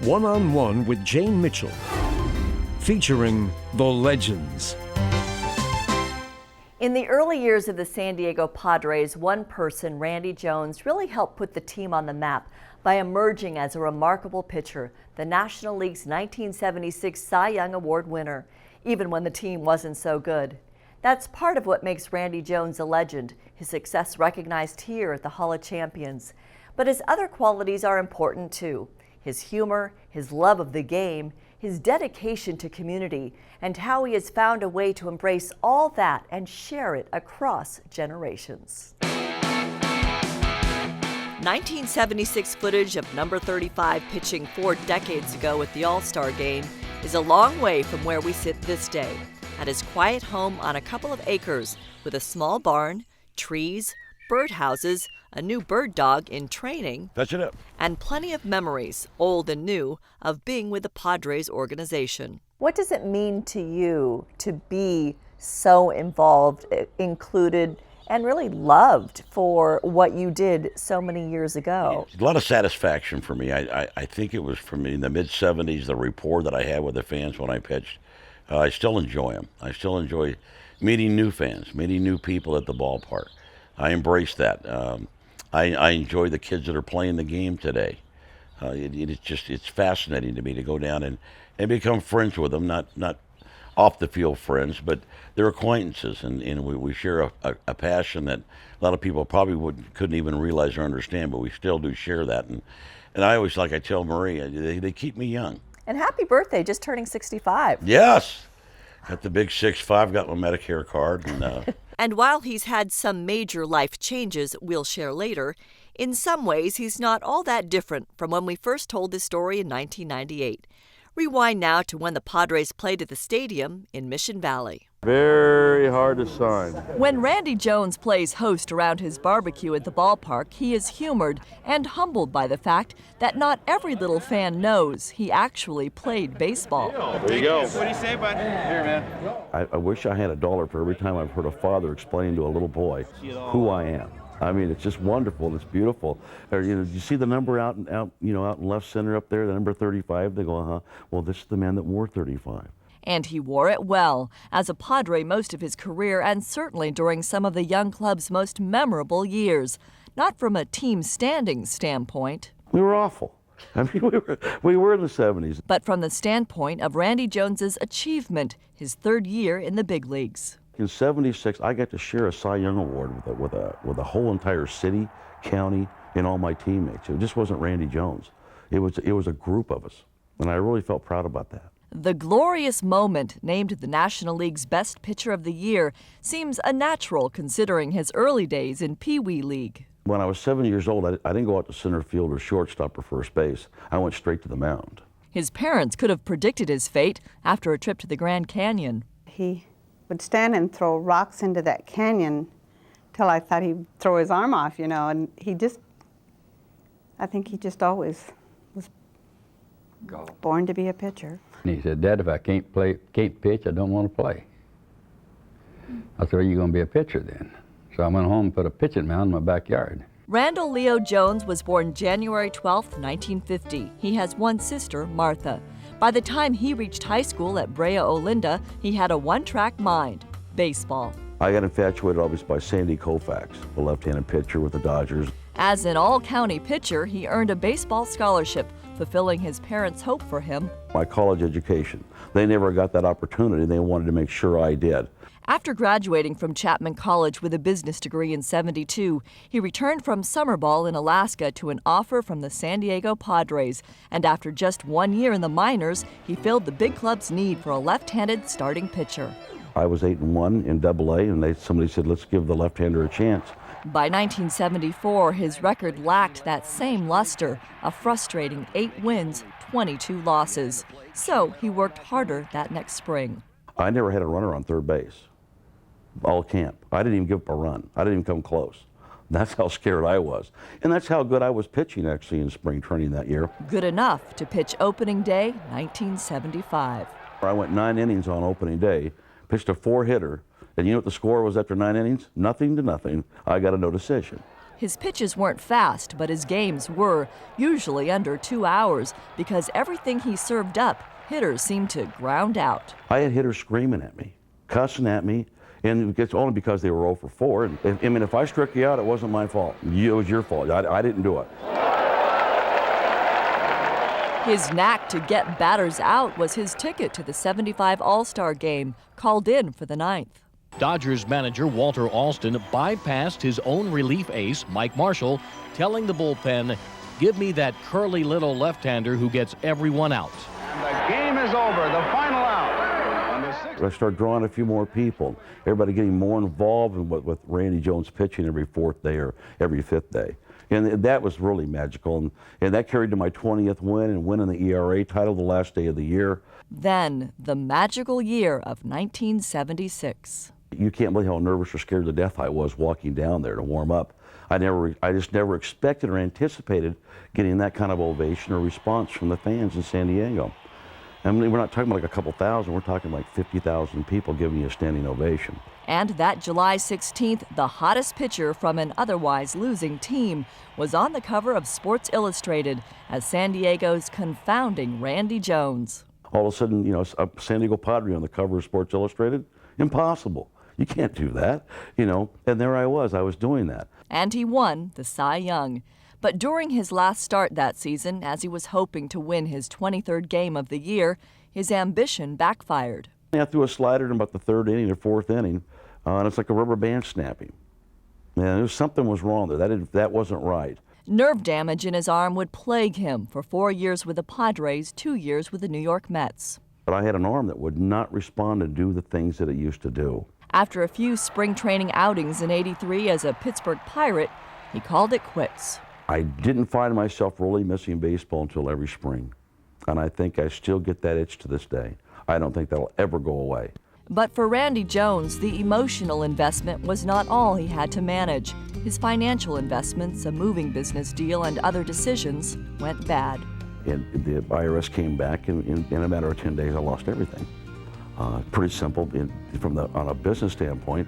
One-on-One with Jane Mitchell, featuring the legends. In the early years of the San Diego Padres, one person, Randy Jones, really helped put the team on the map by emerging as a remarkable pitcher, the National League's 1976 Cy Young Award winner, even when the team wasn't so good. That's part of what makes Randy Jones a legend, his success recognized here at the Hall of Champions. But his other qualities are important too. His humor, his love of the game, his dedication to community, and how he has found a way to embrace all that and share it across generations. 1976 footage of number 35 pitching 4 decades ago at the All-Star Game is a long way from where we sit this day, at his quiet home on a couple of acres with a small barn, trees, birdhouses, a new bird dog in training, and plenty of memories, old and new, of being with the Padres organization. What does it mean to you to be so involved, included, and really loved for what you did so many years ago? A lot of satisfaction for me. I think it was for me in the mid-'70s, the rapport that I had with the fans when I pitched. I still enjoy them. I still enjoy meeting new fans, meeting new people at the ballpark. I embrace that. I enjoy the kids that are playing the game today. It's fascinating to me to go down and become friends with them, not off the field friends, but they're acquaintances, and we share a passion that a lot of people probably couldn't even realize or understand, but we still do share that. And I always, like I tell Marie, they keep me young. And happy birthday, just turning 65. Yes, got the big 6'5", got my Medicare card. And while he's had some major life changes we'll share later, in some ways he's not all that different from when we first told this story in 1998. Rewind now to when the Padres played at the stadium in Mission Valley. Very hard to sign. When Randy Jones plays host around his barbecue at the ballpark, he is humored and humbled by the fact that not every little fan knows he actually played baseball. There you go. What do you say, bud? Here, man. I wish I had $1 for every time I've heard a father explain to a little boy who I am. I mean, it's just wonderful. It's beautiful. Or, you see the number out in left center up there, the number 35. They go, well, this is the man that wore 35. And he wore it well, as a Padre most of his career and certainly during some of the young club's most memorable years. Not from a team standings standpoint. We were awful. I mean, we were in the 70s. But from the standpoint of Randy Jones's achievement, his 3rd year in the big leagues. In '76, I got to share a Cy Young Award with a whole entire city, county, and all my teammates. It just wasn't Randy Jones. It was a group of us, and I really felt proud about that. The glorious moment, named the National League's Best Pitcher of the Year, seems a natural considering his early days in Pee Wee League. When I was 7 years old, I didn't go out to center field or shortstop or first base. I went straight to the mound. His parents could have predicted his fate after a trip to the Grand Canyon. He would stand and throw rocks into that canyon till I thought he'd throw his arm off, and I think he just always was born to be a pitcher. And he said, Dad, if I can't pitch, I don't want to play. I said, are you going to be a pitcher then? So I went home and put a pitching mound in my backyard. Randall Leo Jones was born January 12, 1950. He has one sister, Martha. By the time he reached high school at Brea Olinda, he had a one-track mind, baseball. I got infatuated, obviously, by Sandy Koufax, the left-handed pitcher with the Dodgers. As an all-county pitcher, he earned a baseball scholarship, fulfilling his parents' hope for him. My college education, they never got that opportunity. They wanted to make sure I did. After graduating from Chapman College with a business degree in '72, he returned from summer ball in Alaska to an offer from the San Diego Padres. And after just 1 year in the minors, he filled the big club's need for a left-handed starting pitcher. I was 8-1 in AA, and somebody said, let's give the left-hander a chance. By 1974, his record lacked that same luster, a frustrating 8 wins, 22 losses. So he worked harder that next spring. I never had a runner on third base. All camp. I didn't even give up a run. I didn't even come close. That's how scared I was. And that's how good I was pitching, actually, in spring training that year. Good enough to pitch opening day, 1975. I went 9 innings on opening day, pitched a 4-hitter, and you know what the score was after 9 innings? 0-0. I got a no decision. His pitches weren't fast, but his games were, usually under 2 hours, because everything he served up, hitters seemed to ground out. I had hitters screaming at me, cussing at me, and it's only because they were 0 for 4. And if I struck you out, it wasn't my fault. It was your fault. I didn't do it. His knack to get batters out was his ticket to the '75 All-Star Game, called in for the 9th. Dodgers manager Walter Alston bypassed his own relief ace, Mike Marshall, telling the bullpen, "Give me that curly little left-hander who gets everyone out." And the game is over. The final out. I started drawing a few more people, everybody getting more involved in with Randy Jones pitching every 4th day or every 5th day. And that was really magical. And that carried to my 20th win and winning the ERA title the last day of the year. Then, the magical year of 1976. You can't believe how nervous or scared to death I was walking down there to warm up. I just never expected or anticipated getting that kind of ovation or response from the fans in San Diego. I mean, we're not talking about like a couple thousand, we're talking like 50,000 people giving you a standing ovation. And that July 16th, the hottest pitcher from an otherwise losing team was on the cover of Sports Illustrated as San Diego's confounding Randy Jones. All of a sudden, you know, a San Diego Padre on the cover of Sports Illustrated? Impossible. You can't do that, you know. And there I was doing that. And he won the Cy Young. But during his last start that season, as he was hoping to win his 23rd game of the year, his ambition backfired. I threw a slider in about the 3rd inning or 4th inning, and it's like a rubber band snapping. And something was wrong there. That wasn't right. Nerve damage in his arm would plague him for 4 years with the Padres, 2 years with the New York Mets. But I had an arm that would not respond and do the things that it used to do. After a few spring training outings in '83 as a Pittsburgh Pirate, he called it quits. I didn't find myself really missing baseball until every spring. And I think I still get that itch to this day. I don't think that'll ever go away. But for Randy Jones, the emotional investment was not all he had to manage. His financial investments, a moving business deal, and other decisions went bad. And the IRS came back, and in a matter of 10 days, I lost everything. Pretty simple. On a business standpoint,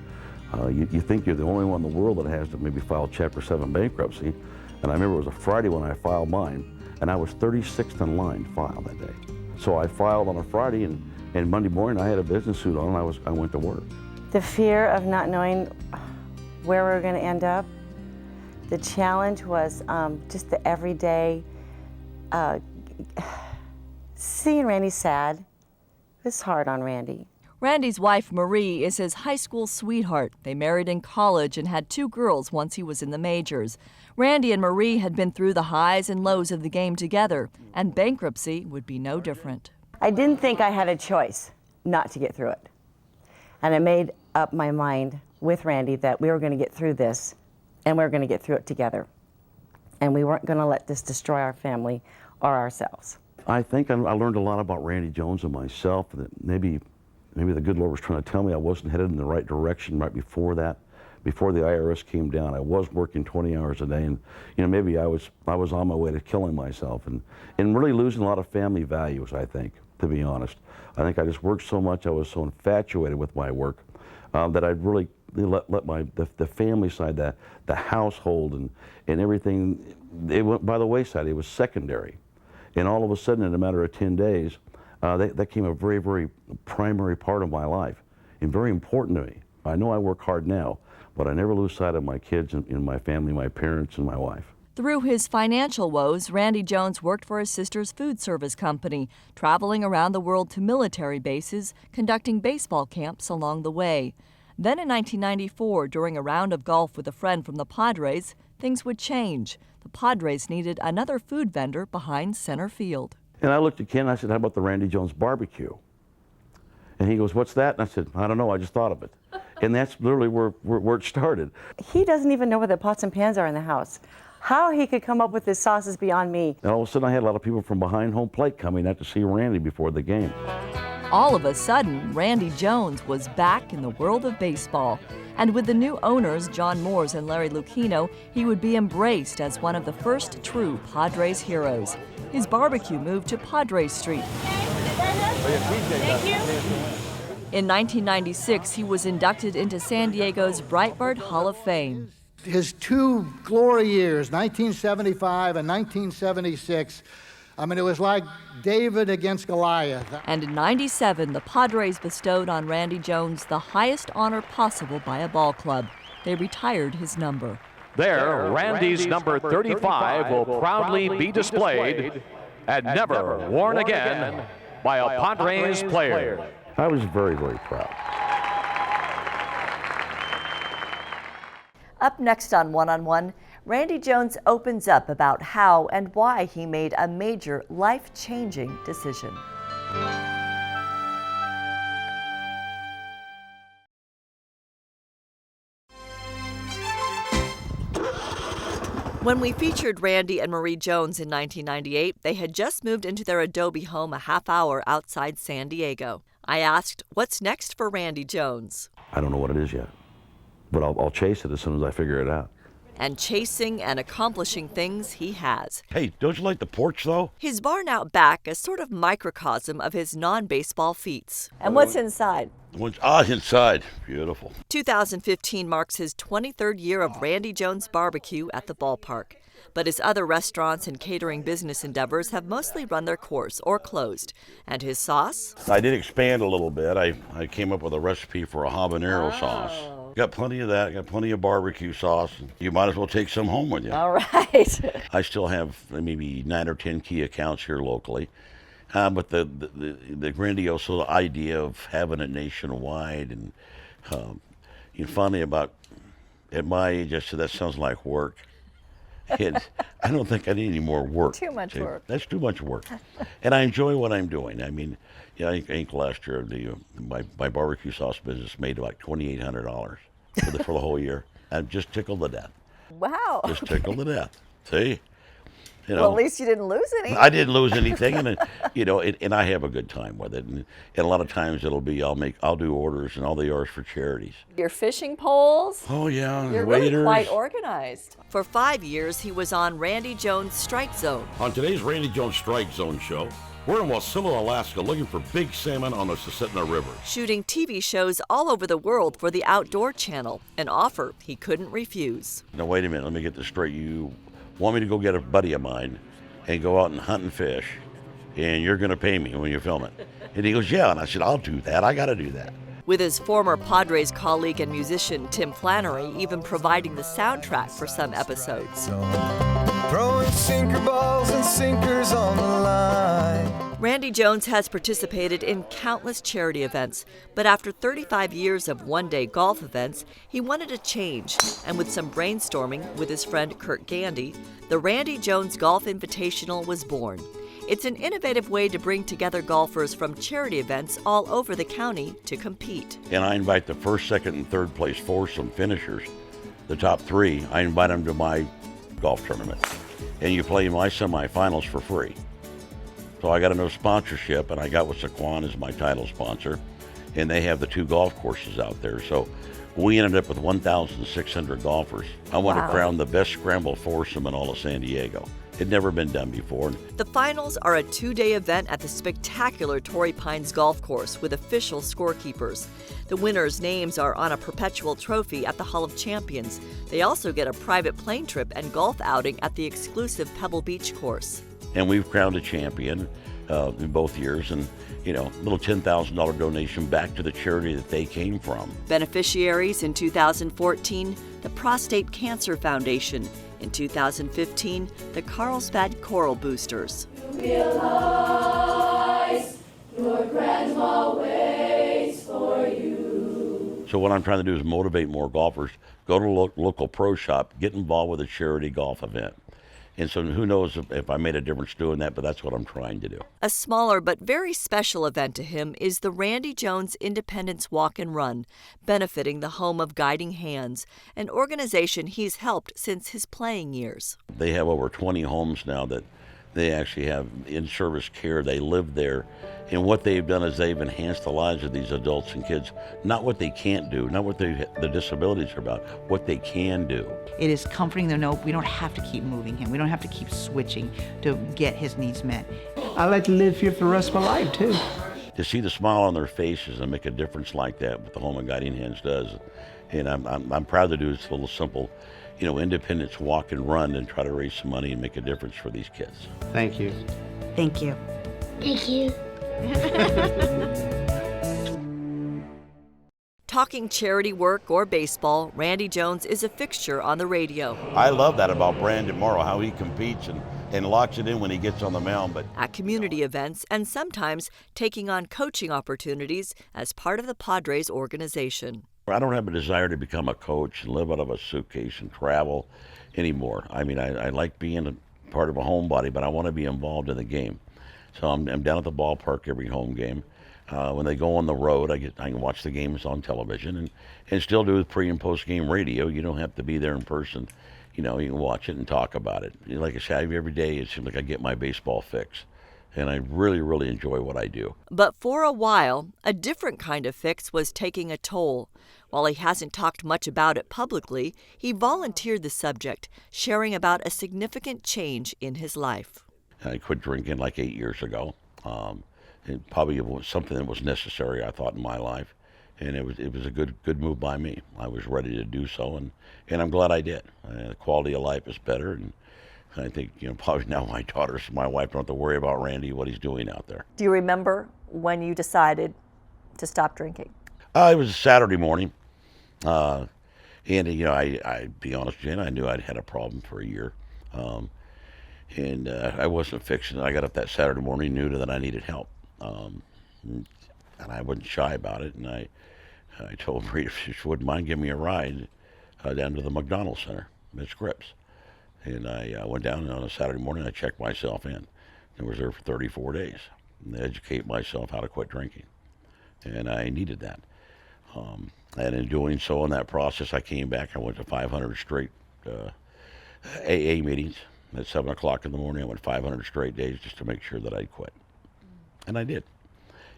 you think you're the only one in the world that has to maybe file Chapter 7 bankruptcy. And I remember it was a Friday when I filed mine, and I was 36th in line to file that day. So I filed on a Friday, and Monday morning I had a business suit on, and I went to work. The fear of not knowing where we were going to end up. The challenge was just the everyday, seeing Randy sad. It was hard on Randy. Randy's wife, Marie, is his high school sweetheart. They married in college and had 2 girls once he was in the majors. Randy and Marie had been through the highs and lows of the game together, and bankruptcy would be no different. I didn't think I had a choice not to get through it. And I made up my mind with Randy that we were going to get through this, and we were going to get through it together. And we weren't going to let this destroy our family or ourselves. I think I learned a lot about Randy Jones and myself, that maybe the good Lord was trying to tell me I wasn't headed in the right direction right before that. Before the IRS came down, I was working 20 hours a day, and you know, maybe I was on my way to killing myself and really losing a lot of family values, I think, to be honest. I think I just worked so much, I was so infatuated with my work, that I'd really let the family side, the household and everything, it went by the wayside. It was secondary. And all of a sudden, in a matter of 10 days, that became a very, very primary part of my life and very important to me. I know I work hard now, but I never lose sight of my kids and my family, my parents, and my wife. Through his financial woes, Randy Jones worked for his sister's food service company, traveling around the world to military bases, conducting baseball camps along the way. Then in 1994, during a round of golf with a friend from the Padres, things would change. The Padres needed another food vendor behind center field. And I looked at Ken and I said, how about the Randy Jones barbecue? And he goes, what's that? And I said, I don't know, I just thought of it. And that's literally where it started. He doesn't even know where the pots and pans are in the house. How he could come up with this sauce is beyond me. And all of a sudden I had a lot of people from behind home plate coming out to see Randy before the game. All of a sudden, Randy Jones was back in the world of baseball. And with the new owners, John Moores and Larry Lucchino, he would be embraced as one of the first true Padres heroes. His barbecue moved to Padres Street. Thank you. In 1996, he was inducted into San Diego's Breitbart Hall of Fame. His two glory years, 1975 and 1976, I mean, it was like David against Goliath. And in '97, the Padres bestowed on Randy Jones the highest honor possible by a ball club. They retired his number. There, Randy's number 35 will proudly be displayed and never worn again by a Padres player. I was very, very proud. Up next on One, Randy Jones opens up about how and why he made a major life-changing decision. When we featured Randy and Marie Jones in 1998, they had just moved into their adobe home a half hour outside San Diego. I asked, what's next for Randy Jones? I don't know what it is yet, but I'll chase it as soon as I figure it out. And chasing and accomplishing things he has. Hey, don't you like the porch, though? His barn out back is sort of microcosm of his non-baseball feats. And what's inside? Inside. Beautiful. 2015 marks his 23rd year of Randy Jones Barbecue at the ballpark. But his other restaurants and catering business endeavors have mostly run their course or closed. And his sauce? I did expand a little bit. I came up with a recipe for a habanero sauce. Got plenty of that. Got plenty of barbecue sauce. You might as well take some home with you. All right. I still have maybe 9 or 10 key accounts here locally. But the grandiose idea of having it nationwide and funny about at my age, I said that sounds like work. And I don't think I need any more work. Too much work. That's too much work. And I enjoy what I'm doing. I mean, yeah, I think last year my barbecue sauce business made about $2,800 for the whole year. I'm just tickled to death. Wow. Just tickled to death. See? You know, well, at least you didn't lose any. I didn't lose anything, and and I have a good time with it. And a lot of times it'll be I'll do orders, and all the orders for charities. Your fishing poles? Oh yeah, You're waiters. really quite organized. For 5 years, he was on Randy Jones' Strike Zone. On today's Randy Jones Strike Zone show, we're in Wasilla, Alaska, looking for big salmon on the Susitna River. Shooting TV shows all over the world for the Outdoor Channel, an offer he couldn't refuse. Now wait a minute, let me get this straight. You want me to go get a buddy of mine and go out and hunt and fish, and you're going to pay me when you film it? And he goes, yeah. And I said, I'll do that. I got to do that. With his former Padres colleague and musician Tim Flannery even providing the soundtrack for some episodes. Throwing sinker balls and sinkers on the line. Randy Jones has participated in countless charity events, but after 35 years of one-day golf events, he wanted a change. And with some brainstorming with his friend Kurt Gandy, the Randy Jones Golf Invitational was born. It's an innovative way to bring together golfers from charity events all over the county to compete. And I invite the first, second, and third place foursome finishers, the top 3, I invite them to my golf tournament. And you play my semifinals for free. So I got a no sponsorship, and I got with Saquon as my title sponsor, and they have the 2 golf courses out there. So we ended up with 1,600 golfers. I want to crown the best scramble foursome in all of San Diego. It had never been done before. The finals are a 2-day event at the spectacular Torrey Pines Golf Course with official scorekeepers. The winners' names are on a perpetual trophy at the Hall of Champions. They also get a private plane trip and golf outing at the exclusive Pebble Beach course. And we've crowned a champion in both years, and little $10,000 donation back to the charity that they came from. Beneficiaries in 2014, the Prostate Cancer Foundation. In 2015, the Carlsbad Coral Boosters. Realize your grandma waits for you. So what I'm trying to do is motivate more golfers, go to a local pro shop, get involved with a charity golf event. And so who knows if I made a difference doing that, but that's what I'm trying to do. A smaller but very special event to him is the Randy Jones Independence Walk and Run, benefiting the Home of Guiding Hands, an organization he's helped since his playing years. They have over 20 homes now that they actually have in-service care. They live there. And what they've done is they've enhanced the lives of these adults and kids. Not what they can't do, not what the disabilities are about, what they can do. It is comforting to know we don't have to keep moving him. We don't have to keep switching to get his needs met. I like to live here for the rest of my life, too. To see the smile on their faces and make a difference like that, what the Home of Guiding Hands does. And I'm proud to do this little simple, independence walk and run and try to raise some money and make a difference for these kids. Thank you. Thank you. Thank you. Talking charity work or baseball, Randy Jones is a fixture on the radio. I love that about Brandon Morrow, how he competes and locks it in when he gets on the mound. But At community events and sometimes taking on coaching opportunities as part of the Padres organization. I don't have a desire to become a coach and live out of a suitcase and travel anymore. I mean, I like being a part of a homebody, but I want to be involved in the game. So I'm down at the ballpark every home game. When they go on the road, I can watch the games on television and still do pre and post game radio. You don't have to be there in person. You can watch it and talk about it. Like I said, every day it seems like I get my baseball fix. And I really, really enjoy what I do. But for a while, a different kind of fix was taking a toll. While he hasn't talked much about it publicly, he volunteered the subject, sharing about a significant change in his life. I quit drinking like 8 years ago. It probably was something that was necessary, I thought, in my life. And it was a good move by me. I was ready to do so, and I'm glad I did. The quality of life is better, and I think, probably now my wife don't have to worry about Randy, what he's doing out there. Do you remember when you decided to stop drinking? It was a Saturday morning. And, I be honest, Jen, I knew I'd had a problem for a year. And I wasn't fixing it. I got up that Saturday morning, knew that I needed help. And I wasn't shy about it. And I told Marie if she wouldn't mind giving me a ride down to the McDonald's Center at Scripps. And I went down, and on a Saturday morning, I checked myself in. I was there for 34 days and educate myself how to quit drinking. And I needed that. And in doing so in that process, I came back. I went to 500 straight AA meetings. At 7 o'clock in the morning, I went 500 straight days just to make sure that I'd quit. And I did.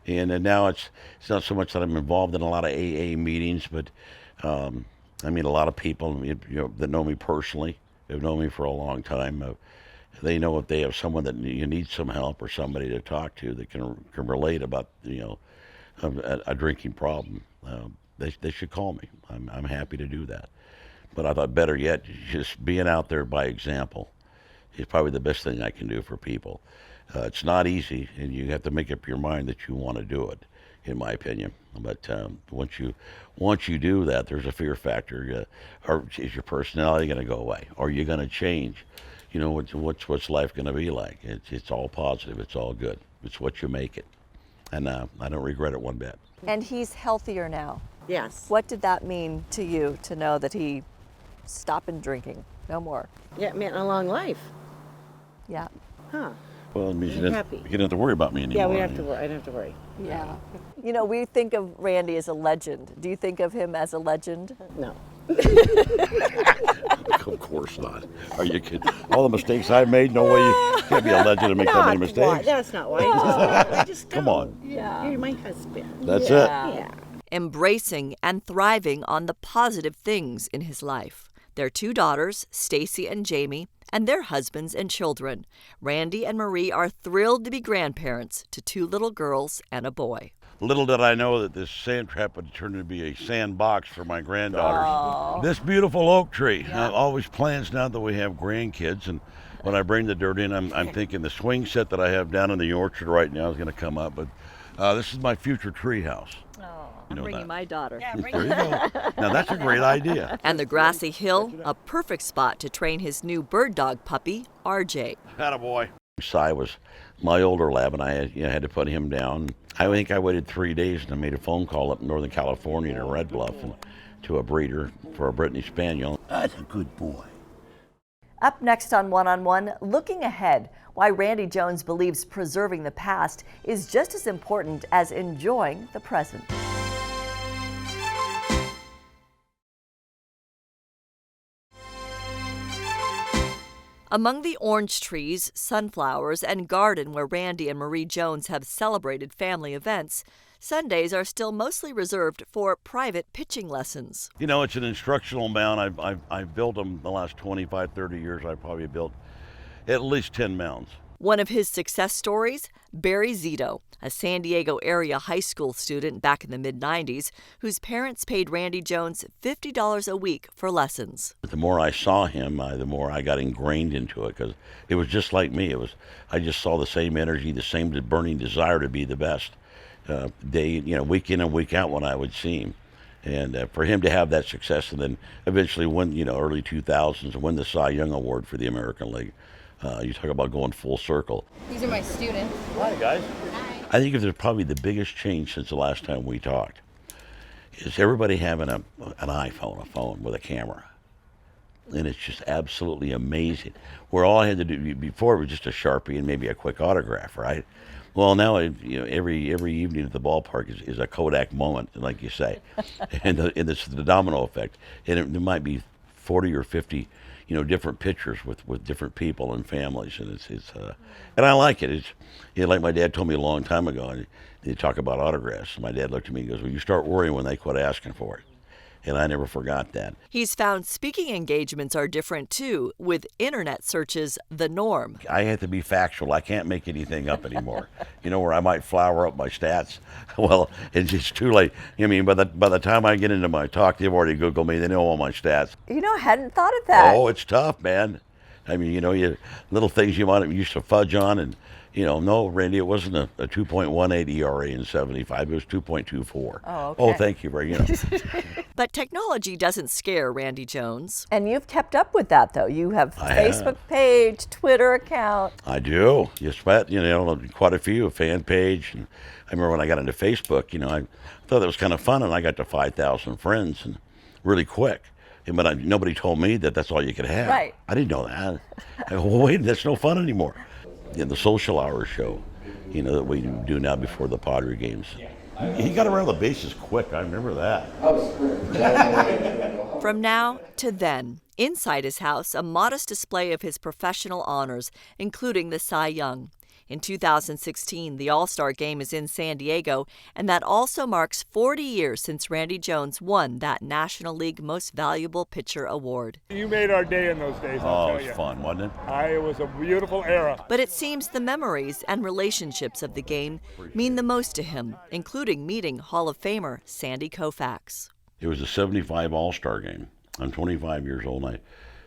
And now it's not so much that I'm involved in a lot of AA meetings, but I mean, a lot of people that know me personally, have known me for a long time, they know if they have someone that you need some help or somebody to talk to that can relate about a drinking problem. They should call me. I'm happy to do that. But I thought better yet, just being out there by example is probably the best thing I can do for people. It's not easy, and you have to make up your mind that you want to do it, in my opinion. But once you do that, there's a fear factor. Or is your personality going to go away? Are you going to change? What's life going to be like? It's all positive. It's all good. It's what you make it. And I don't regret it one bit. And he's healthier now. Yes. What did that mean to you to know that he stopped drinking? No more. Yeah, it meant a long life. Yeah. Huh. Well, it means you I'm didn't happy. have to worry about me anymore. Yeah, we don't have to worry. I don't have to worry. Yeah. We think of Randy as a legend. Do you think of him as a legend? No. Of course not. Are you kidding? All the mistakes I've made, no way you can't be a legend and make that many mistakes. Why? That's not why. I just Come on. Yeah. You're my husband. That's it. Yeah. Embracing and thriving on the positive things in his life. Their 2 daughters, Stacy and Jamie, and their husbands and children. Randy and Marie are thrilled to be grandparents to 2 little girls and a boy. Little did I know that this sand trap would turn into be a sandbox for my granddaughters. Aww. This beautiful oak tree. Always plans now that we have grandkids, and when I bring the dirt in, I'm thinking the swing set that I have down in the orchard right now is going to come up, but this is my future tree house. I'm bringing my daughter. There you go. Now that's a great idea. And the grassy hill, a perfect spot to train his new bird dog puppy, RJ. Attaboy. Cy was my older lab, and I had to put him down. I think I waited 3 days, and I made a phone call up in Northern California to Red Bluff and to a breeder for a Brittany Spaniel. That's a good boy. Up next on One, looking ahead, why Randy Jones believes preserving the past is just as important as enjoying the present. Among the orange trees, sunflowers, and garden where Randy and Marie Jones have celebrated family events, Sundays are still mostly reserved for private pitching lessons. It's an instructional mound. I've built them the last 25, 30 years. I've probably built at least 10 mounds. One of his success stories, Barry Zito, a San Diego area high school student back in the mid-90s whose parents paid Randy Jones $50 a week for lessons. The more I saw him, the more I got ingrained into it, because it was just like me. I just saw the same energy, the same burning desire to be the best. Week in and week out when I would see him. And for him to have that success and then eventually win, early 2000s, and win the Cy Young Award for the American League, you talk about going full circle. These are my students. Hi, guys. I think there's probably the biggest change since the last time we talked is everybody having an iPhone, a phone with a camera. And it's just absolutely amazing. Where all I had to do before was just a Sharpie and maybe a quick autograph, right? Well, now every evening at the ballpark is a Kodak moment, like you say, and it's the domino effect. And there might be 40 or 50, different pictures with different people and families, and and I like it. It's like my dad told me a long time ago. And they talk about autographs. My dad looked at me and goes, "Well, you start worrying when they quit asking for it." And I never forgot that. He's found speaking engagements are different too, with internet searches the norm. I have to be factual. I can't make anything up anymore. Where I might flower up my stats. Well, it's just too late. I mean, by the time I get into my talk, they've already Googled me. They know all my stats. I hadn't thought of that. Oh, it's tough, man. I mean, you little things you might have used to fudge on, and no, Randy, it wasn't a 2.18 ERA in 75. It was 2.24. Oh, okay. Oh, thank you, Ray. But technology doesn't scare Randy Jones. And you've kept up with that, though. You have a Facebook page, Twitter account. I do. Just met, quite a few, a fan page. And I remember when I got into Facebook, I thought that was kind of fun, and I got to 5,000 friends, and really quick. But nobody told me that that's all you could have. Right. I didn't know that. I go, well, wait, that's no fun anymore. The social hour show, that we do now before the Padre games. He got around the bases quick. I remember that. From now to then, inside his house, a modest display of his professional honors, including the Cy Young. In 2016, the All-Star Game is in San Diego, and that also marks 40 years since Randy Jones won that National League Most Valuable Pitcher Award. You made our day in those days, I'll tell you. It was fun, wasn't it? It was a beautiful era. But it seems the memories and relationships of the game mean the most to him, including meeting Hall of Famer Sandy Koufax. It was a 75 All-Star Game. I'm 25 years old.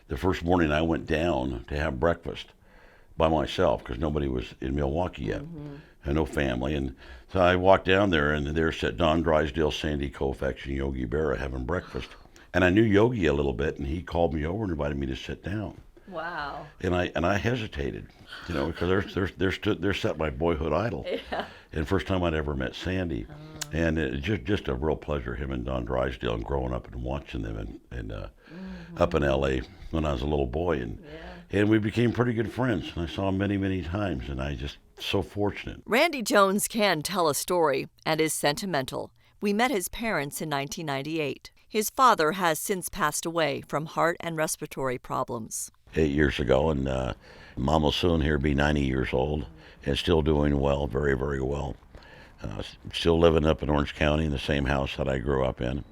The first morning I went down to have breakfast by myself because nobody was in Milwaukee yet, and no family. And so I walked down there, and there sat Don Drysdale, Sandy Koufax, and Yogi Berra having breakfast. And I knew Yogi a little bit, and he called me over and invited me to sit down. Wow. And I hesitated, because there sat my boyhood idol. Yeah. And first time I'd ever met Sandy. And it just a real pleasure, him and Don Drysdale, and growing up and watching them and up in L.A. when I was a little boy. And we became pretty good friends. And I saw him many, many times, and I just so fortunate. Randy Jones can tell a story and is sentimental. We met his parents in 1998. His father has since passed away from heart and respiratory problems. 8 years ago, and Mom will soon here be 90 years old and still doing well, very, very well. Still living up in Orange County in the same house that I grew up in.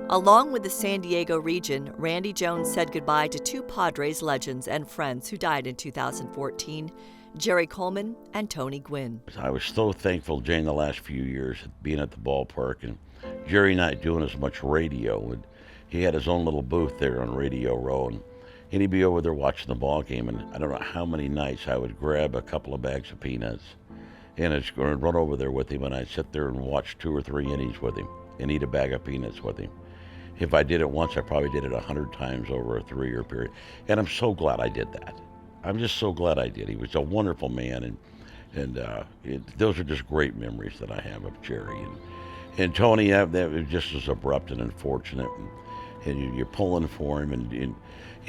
Along with the San Diego region, Randy Jones said goodbye to two Padres legends and friends who died in 2014, Jerry Coleman and Tony Gwynn. I was so thankful, Jane, the last few years being at the ballpark, and Jerry not doing as much radio. And he had his own little booth there on Radio Row, and he'd be over there watching the ball game, and I don't know how many nights I would grab a couple of bags of peanuts, and I'd run over there with him, and I'd sit there and watch 2 or 3 innings with him and eat a bag of peanuts with him. If I did it once, I probably did it 100 times over a 3-year period. And I'm so glad I did that. I'm just so glad I did. He was a wonderful man, and those are just great memories that I have of Jerry. And Tony, that was just as abrupt and unfortunate, and you're pulling for him. And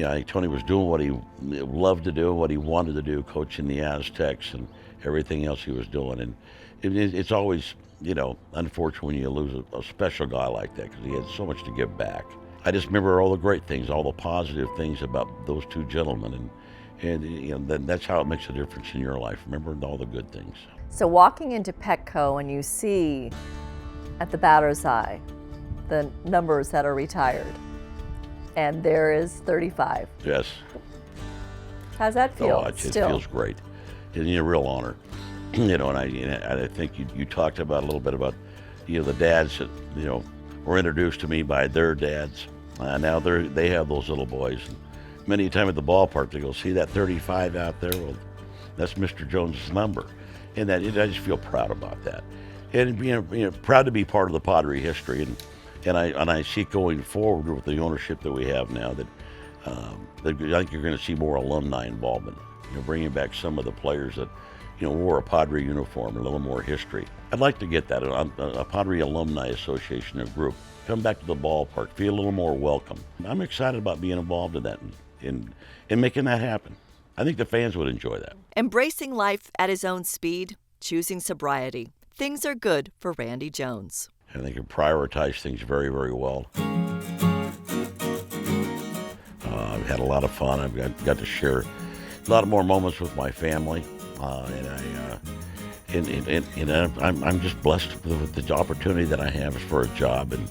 I think Tony was doing what he loved to do, what he wanted to do, coaching the Aztecs and everything else he was doing. And it's always, unfortunate when you lose a special guy like that, because he had so much to give back. I just remember all the great things, all the positive things about those two gentlemen, and then that's how it makes a difference in your life. Remember all the good things. So walking into Petco and you see at the batter's eye the numbers that are retired, and there is 35. Yes. How's that feel? Oh, it feels great. It's a real honor. You know, and I think you talked about a little bit about, you know, the dads that, you know, were introduced to me by their dads. Now they have those little boys. And many a time at the ballpark, they go, see that 35 out there? Well, that's Mr. Jones's number. And I just feel proud about that. And being proud to be part of the Padre history. And I see going forward with the ownership that we have now that I think you're going to see more alumni involvement. You know, bringing back some of the players that, you know, wore a Padre uniform, a little more history. I'd like to get that, a Padre Alumni Association or group. Come back to the ballpark, feel a little more welcome. I'm excited about being involved in that and making that happen. I think the fans would enjoy that. Embracing life at his own speed, choosing sobriety. Things are good for Randy Jones. I think he prioritized things very, very well. I've had a lot of fun. I've got to share a lot more moments with my family, and I'm just blessed with the opportunity that I have for a job, and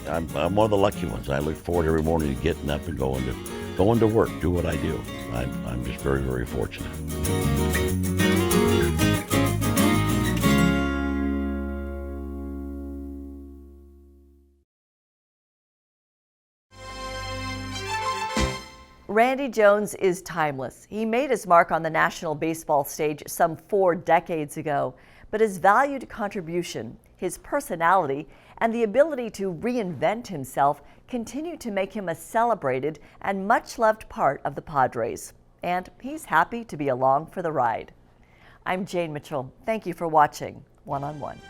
I'm one of the lucky ones. I look forward every morning to getting up and going to work, do what I do. I'm just very, very fortunate. Randy Jones is timeless. He made his mark on the national baseball stage some 4 decades ago, but his valued contribution, his personality, and the ability to reinvent himself continue to make him a celebrated and much-loved part of the Padres. And he's happy to be along for the ride. I'm Jane Mitchell. Thank you for watching One on One.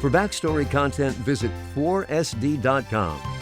For backstory content, visit 4sd.com.